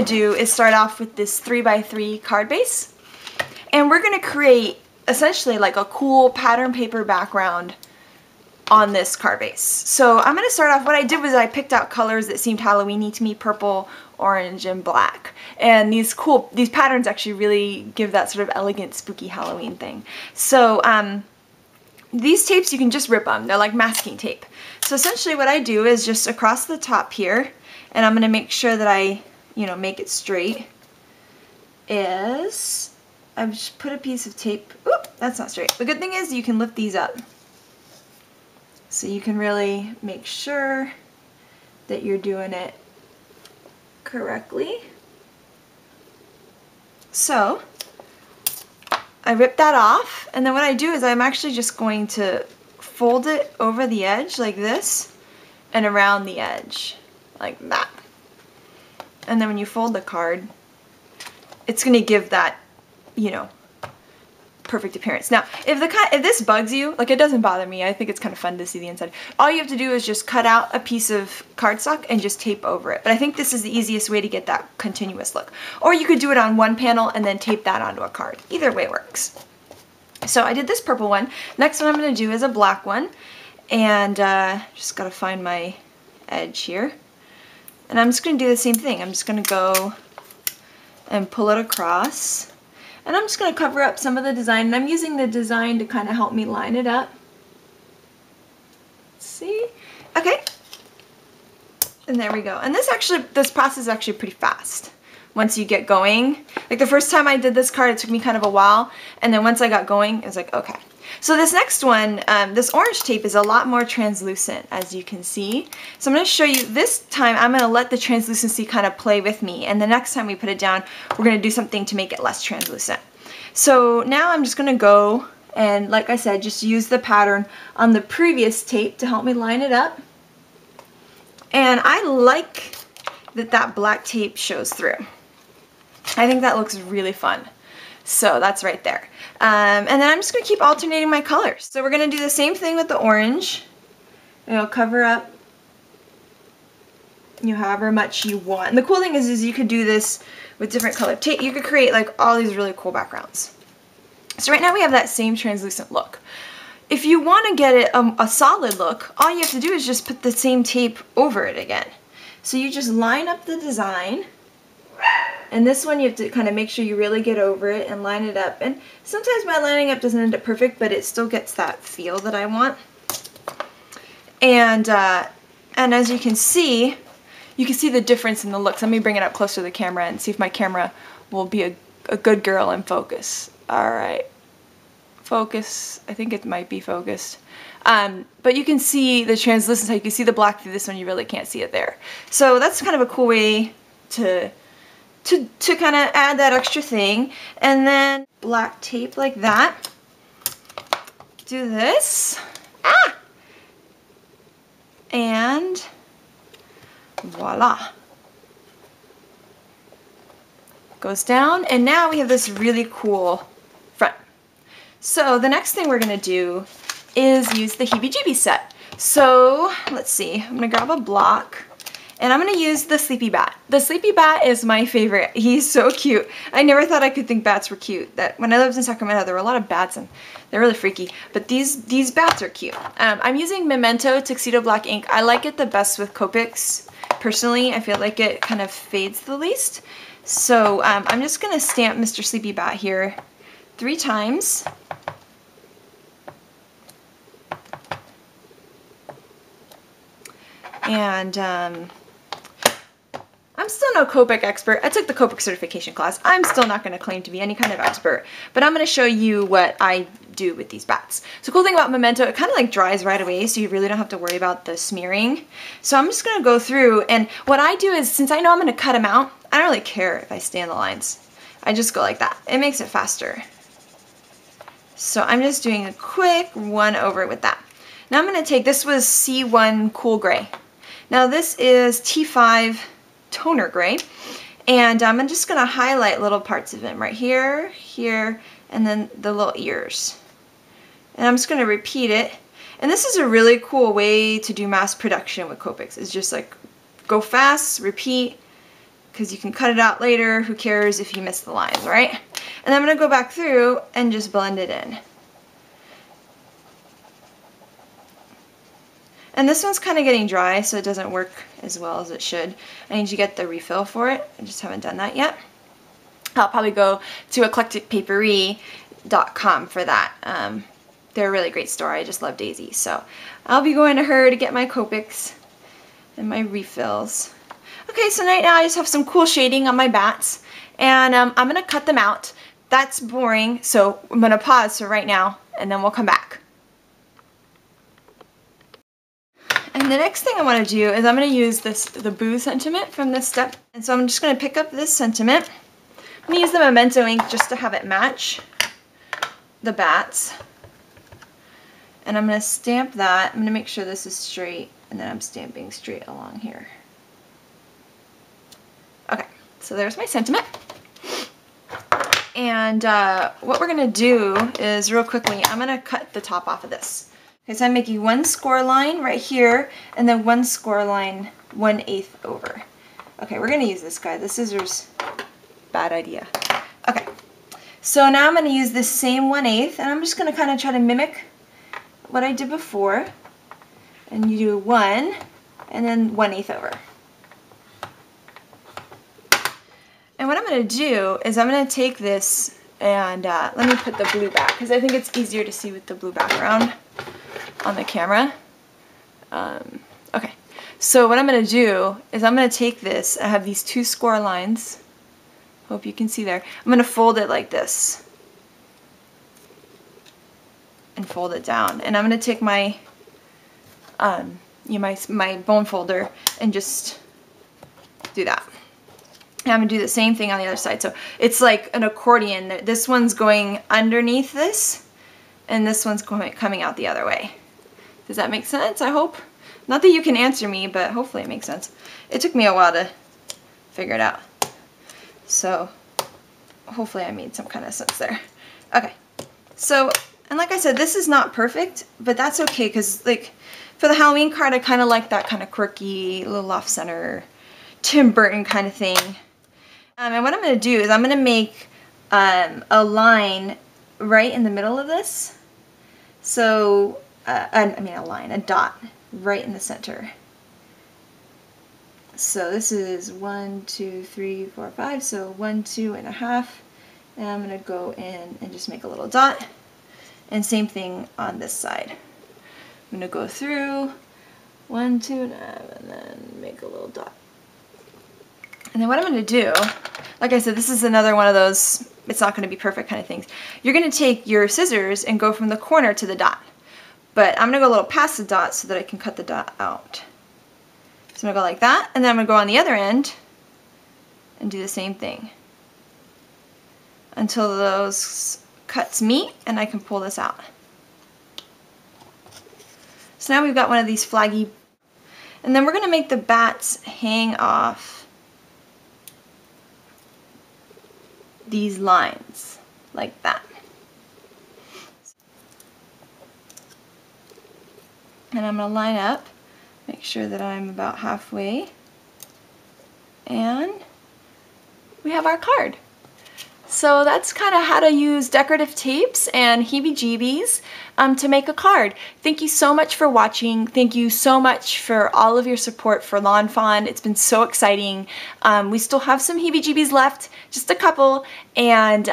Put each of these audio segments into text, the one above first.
going to do is start off with this 3x3 card base. And we're going to create essentially like a cool pattern paper background on this card base. So I'm going to start off, what I did was I picked out colors that seemed Halloween-y to me, purple, orange, and black. And these patterns actually really give that sort of elegant, spooky Halloween thing. So these tapes, you can just rip them. They're like masking tape. So essentially what I do is just across the top here, and I'm going to make sure that I, make it straight, is I've just put a piece of tape. Oop, that's not straight. The good thing is you can lift these up. So you can really make sure that you're doing it correctly. So I rip that off, and then what I do is I'm actually just going to fold it over the edge like this and around the edge like that. And then when you fold the card, it's going to give that, perfect appearance. Now, if this bugs you, like, it doesn't bother me. I think it's kind of fun to see the inside. All you have to do is just cut out a piece of cardstock and just tape over it. But I think this is the easiest way to get that continuous look. Or you could do it on one panel and then tape that onto a card. Either way works. So I did this purple one. Next one I'm going to do is a black one. And just got to find my edge here. And I'm just going to do the same thing. I'm just going to go and pull it across. And I'm just going to cover up some of the design, and I'm using the design to kind of help me line it up. See? Okay. And there we go. And this process is actually pretty fast once you get going. Like the first time I did this card, it took me kind of a while, and then once I got going, it was like, okay. So this next one, this orange tape is a lot more translucent, as you can see. So I'm going to show you, this time I'm going to let the translucency kind of play with me, and the next time we put it down, we're going to do something to make it less translucent. So now I'm just going to go and, like I said, just use the pattern on the previous tape to help me line it up. And I like that black tape shows through. I think that looks really fun. So that's right there. And then I'm just going to keep alternating my colors. So we're going to do the same thing with the orange. It'll cover up however much you want. And the cool thing is you could do this with different colored tape. You could create like all these really cool backgrounds. So right now we have that same translucent look. If you want to get it a solid look, all you have to do is just put the same tape over it again. So you just line up the design. And this one you have to kind of make sure you really get over it and line it up. And sometimes my lining up doesn't end up perfect, but it still gets that feel that I want. And as you can see the difference in the looks. Let me bring it up closer to the camera and see if my camera will be a good girl and focus. All right. Focus. I think it might be focused. But you can see the translucency. You can see the black through this one. You really can't see it there. So that's kind of a cool way to kind of add that extra thing. And then black tape like that. Do this. Ah! And voila. Goes down, and now we have this really cool front. So the next thing we're going to do is use the Heebie Jeebies set. So let's see, I'm going to grab a block. And I'm going to use the Sleepy Bat. The Sleepy Bat is my favorite. He's so cute. I never thought I could think bats were cute. That when I lived in Sacramento, there were a lot of bats and they're really freaky. But these bats are cute. I'm using Memento Tuxedo Black ink. I like it the best with Copics. Personally, I feel like it kind of fades the least. So I'm just going to stamp Mr. Sleepy Bat here 3 times. And I'm still no Copic expert. I took the Copic certification class. I'm still not going to claim to be any kind of expert, but I'm going to show you what I do with these bats. So cool thing about Memento, it kind of like dries right away, so you really don't have to worry about the smearing. So I'm just going to go through, and what I do is, since I know I'm going to cut them out, I don't really care if I stay on the lines. I just go like that. It makes it faster. So I'm just doing a quick one over with that. Now I'm going to take, this was C1 Cool Gray. Now this is T5 Toner Gray, and I'm just going to highlight little parts of him right here, here, and then the little ears. And I'm just going to repeat it. And this is a really cool way to do mass production with Copics. It's just like go fast, repeat, because you can cut it out later. Who cares if you miss the lines, right? And I'm going to go back through and just blend it in. And this one's kind of getting dry, so it doesn't work as well as it should. I need to get the refill for it. I just haven't done that yet. I'll probably go to eclecticpapery.com for that. They're a really great store. I just love Daisy. So I'll be going to her to get my Copics and my refills. Okay, so right now I just have some cool shading on my bats, and I'm going to cut them out. That's boring, so I'm going to pause for right now, and then we'll come back. And the next thing I want to do is I'm going to use the Boo sentiment from this step. And so I'm just going to pick up this sentiment. I'm going to use the Memento ink just to have it match the bats. And I'm going to stamp that. I'm going to make sure this is straight, and then I'm stamping straight along here. Okay, so there's my sentiment. And what we're going to do is, real quickly, I'm going to cut the top off of this. Okay, so I'm making one score line right here, and then one score line 1/8 over. Okay, we're going to use this guy. The scissors, bad idea. Okay, so now I'm going to use this same 1/8, and I'm just going to kind of try to mimic what I did before. And you do 1, and then 1/8 over. And what I'm going to do is I'm going to take this and let me put the blue back, because I think it's easier to see with the blue background on the camera. Okay, so what I'm going to do is I'm going to take this. I have these 2 score lines. Hope you can see there. I'm going to fold it like this and fold it down. And I'm going to take my my bone folder and just do that. And I'm going to do the same thing on the other side. So it's like an accordion. This one's going underneath this, and this one's coming out the other way. Does that make sense? I hope. Not that you can answer me, but hopefully it makes sense. It took me a while to figure it out. So hopefully I made some kind of sense there. Okay. So, and like I said, this is not perfect, but that's okay, because like for the Halloween card, I kind of like that kind of quirky, little off-center, Tim Burton kind of thing. And what I'm going to do is I'm going to make a line right in the middle of this. So, a dot right in the center. So this is 1, 2, 3, 4, 5. So 1, 2.5. And I'm going to go in and just make a little dot. And same thing on this side. I'm going to go through 1, 2.5, and then make a little dot. And then what I'm going to do, like I said, this is another one of those, it's not going to be perfect kind of things. You're going to take your scissors and go from the corner to the dot. But I'm going to go a little past the dot so that I can cut the dot out. So I'm going to go like that, and then I'm going to go on the other end and do the same thing until those cuts meet and I can pull this out. So now we've got one of these flaggy, and then we're going to make the bats hang off these lines like that. And I'm going to line up, make sure that I'm about halfway, and we have our card. So that's kind of how to use decorative tapes and Heebie Jeebies to make a card. Thank you so much for watching. Thank you so much for all of your support for Lawn Fawn. It's been so exciting. We still have some Heebie Jeebies left, just a couple, and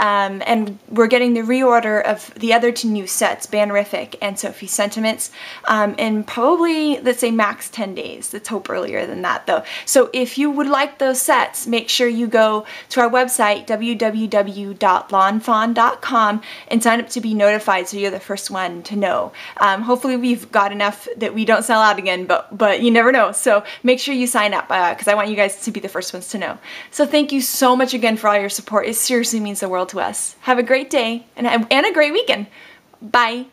we're getting the reorder of the other 2 new sets, Banerific and Sophie's Sentiments, in probably, let's say, max 10 days. Let's hope earlier than that, though. So if you would like those sets, make sure you go to our website, www.lawnfawn.com, and sign up to be notified so you're the first one to know. Hopefully we've got enough that we don't sell out again, but you never know. So make sure you sign up because I want you guys to be the first ones to know. So thank you so much again for all your support. It seriously means the world to us. Have a great day and a great weekend. Bye.